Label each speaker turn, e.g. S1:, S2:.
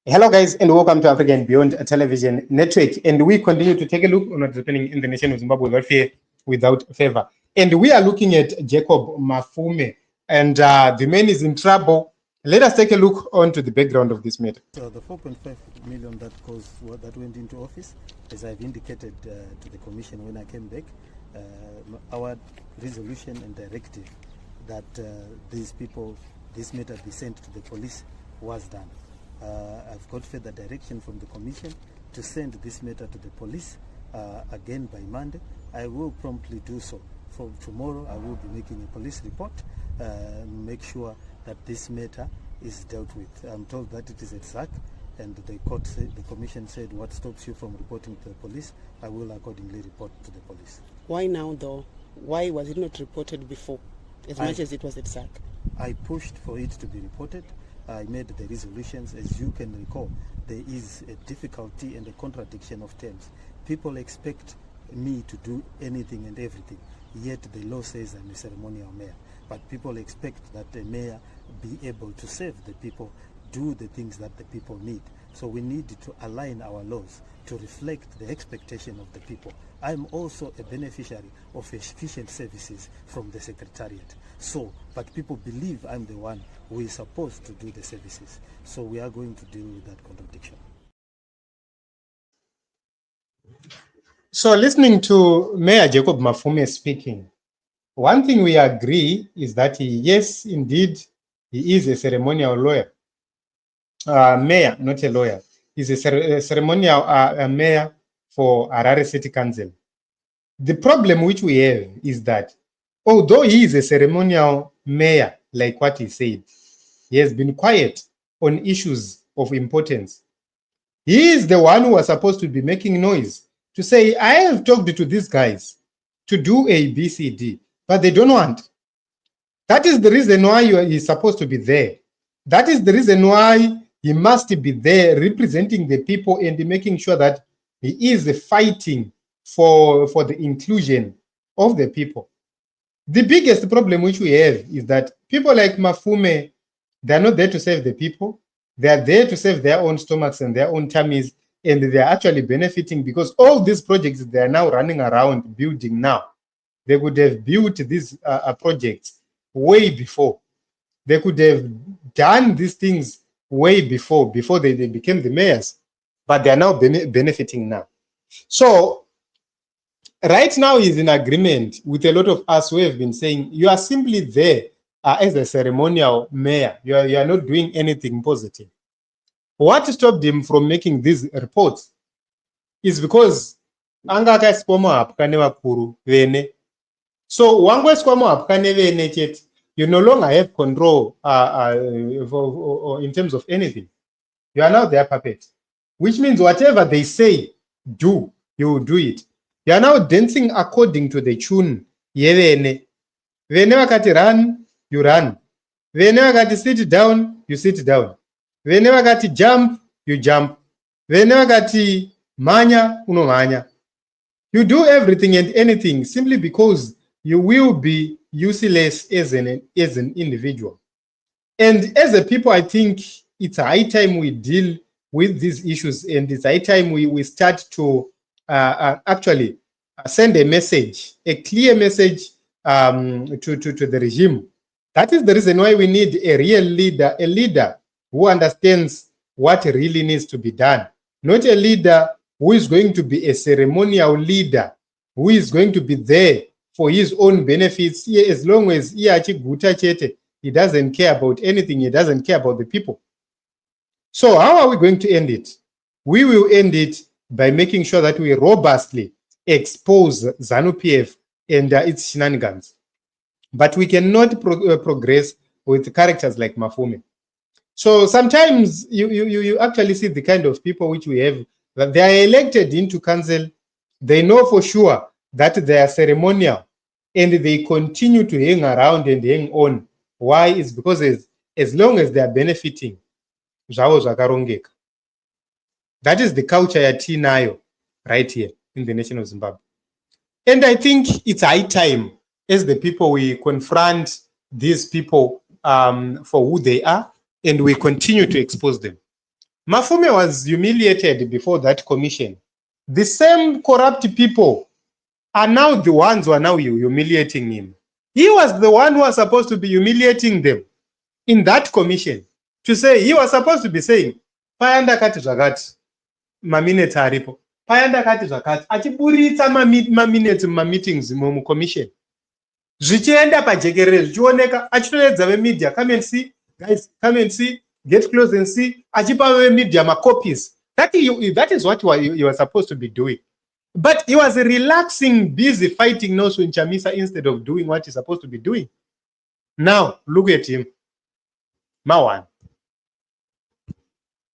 S1: Hello, guys, and welcome to Africa and Beyond Television Network. And we continue to take a look on what's happening in the nation of Zimbabwe without fear, without favor. And we are looking at Jacob Mafume, and the man is in trouble. Let us take a look onto the background of this matter.
S2: So the 4.5 million that went into office, as I've indicated to the Commission when I came back, our resolution and directive that this matter be sent to the police was done. I've got further direction from the Commission to send this matter to the police again by Monday. I will promptly do so. For tomorrow, I will be making a police report, make sure that this matter is dealt with. I'm told that it is at SAC, and the Commission said, what stops you from reporting to the police? I will accordingly report to the police.
S3: Why now, though? Why was it not reported before, much as it was at SAC?
S2: I pushed for it to be reported. I made the resolutions. As you can recall, there is a difficulty and a contradiction of terms. People expect me to do anything and everything, yet the law says I'm a ceremonial mayor. But people expect that the mayor be able to serve the people, do the things that the people need. So we need to align our laws to reflect the expectation of the people. I'm also a beneficiary of efficient services from the Secretariat. But people believe I'm the one who is supposed to do the services. So we are going to deal with that contradiction.
S1: So listening to Mayor Jacob Mafume speaking, one thing we agree is that yes, indeed, he is a ceremonial lawyer. Mayor, not a lawyer. He's a ceremonial mayor for Harare City Council. The problem which we have is that although he is a ceremonial mayor, like what he said, he has been quiet on issues of importance. He is the one who was supposed to be making noise to say, I have talked to these guys to do A, B, C, D, but they don't want. That is the reason why he's supposed to be there. That is the reason why he must be there representing the people and making sure that he is fighting for the inclusion of the people. The biggest problem which we have is that people like Mafume, they're not there to serve the people. They're there to serve their own stomachs and their own tummies, and they're actually benefiting because all these projects they're now running around building now, they could have built these projects way before. They could have done these things way before they became the mayors, but they are now benefiting now. So right now he's in agreement with a lot of us who have been saying, you are simply there as a ceremonial mayor. You are not doing anything positive. What stopped him from making these reports is because anga akaiswamo hapukane vakuru vene. So wangoiswamo hapukane vene chete, you no longer have control in terms of anything. You are now their puppet, which means whatever they say, do, you will do it. You are now dancing according to the tune yevene. Vene vakati run, you run. Vene vakati sit down, you sit down. Vene vakati jump, you jump. Vene vakati manya, unomanya. You do everything and anything simply because you will be useless as an individual. And as a people, I think it's high time we deal with these issues, and it's high time we start to actually send a message, a clear message to the regime. That is the reason why we need a real leader, a leader who understands what really needs to be done, not a leader who is going to be a ceremonial leader, who is going to be there for his own benefits, as long as he doesn't care about anything, he doesn't care about the people. So how are we going to end it? We will end it by making sure that we robustly expose ZANU-PF and its shenanigans. But we cannot progress with characters like Mafume. So sometimes you actually see the kind of people which we have, that they are elected into council, they know for sure that they are ceremonial, and they continue to hang around and hang on. Why? It's because as long as they are benefiting, zvavo zvakarongeka. That is the culture yatinayo right here in the nation of Zimbabwe. And I think it's high time, as the people, we confront these people for who they are, and we continue to expose them. Mafume was humiliated before that commission. The same corrupt people are now the ones who are now humiliating him. He was the one who was supposed to be humiliating them in that commission. To say, he was supposed to be saying, payanda kati zvakati, maminutes aripo. Payanda kati zvakati, achiburitsa maminutes meetings mu commission. Zvichienda pajekerere zvichioneka, achitoedza vemedia, come and see, guys, come and see, get close and see, achipa vemedia copies. That is what he was supposed to be doing. But he was relaxing, busy fighting Nelson Chamisa instead of doing what he's supposed to be doing. Now, look at him. Mawan.